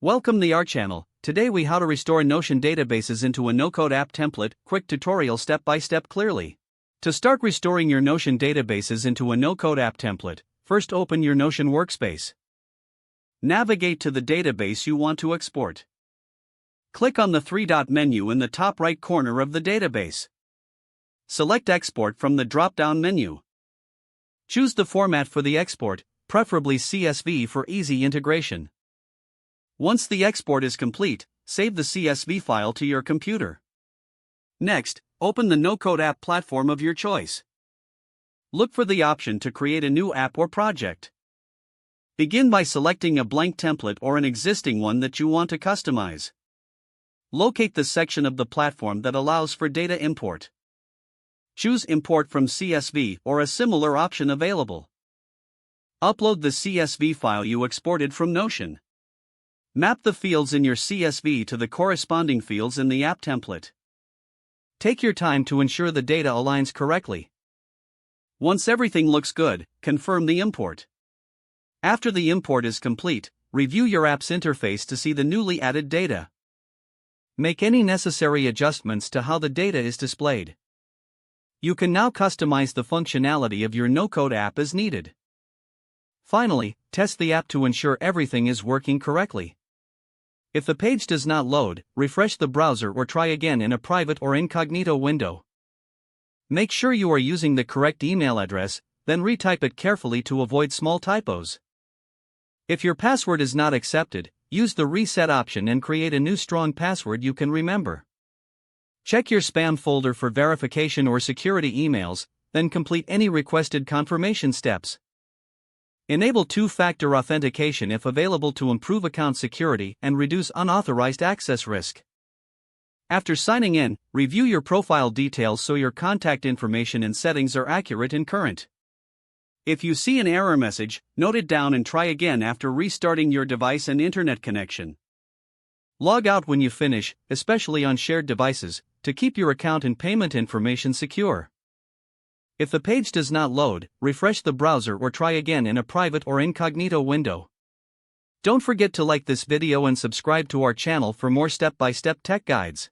Welcome to our channel. Today we how to restore Notion databases into a no-code app template, quick tutorial step-by-step clearly. To start restoring your Notion databases into a no-code app template, first open your Notion workspace. Navigate to the database you want to export. Click on the three-dot menu in the top right corner of the database. Select Export from the drop-down menu. Choose the format for the export, preferably CSV for easy integration. Once the export is complete, save the CSV file to your computer. Next, open the no-code app platform of your choice. Look for the option to create a new app or project. Begin by selecting a blank template or an existing one that you want to customize. Locate the section of the platform that allows for data import. Choose Import from CSV or a similar option available. Upload the CSV file you exported from Notion. Map the fields in your CSV to the corresponding fields in the app template. Take your time to ensure the data aligns correctly. Once everything looks good, confirm the import. After the import is complete, review your app's interface to see the newly added data. Make any necessary adjustments to how the data is displayed. You can now customize the functionality of your no-code app as needed. Finally, test the app to ensure everything is working correctly. If the page does not load, refresh the browser or try again in a private or incognito window. Make sure you are using the correct email address, then retype it carefully to avoid small typos. If your password is not accepted, use the reset option and create a new strong password you can remember. Check your spam folder for verification or security emails, then complete any requested confirmation steps. Enable two-factor authentication if available to improve account security and reduce unauthorized access risk. After signing in, review your profile details so your contact information and settings are accurate and current. If you see an error message, note it down and try again after restarting your device and internet connection. Log out when you finish, especially on shared devices, to keep your account and payment information secure. If the page does not load, refresh the browser or try again in a private or incognito window. Don't forget to like this video and subscribe to our channel for more step-by-step tech guides.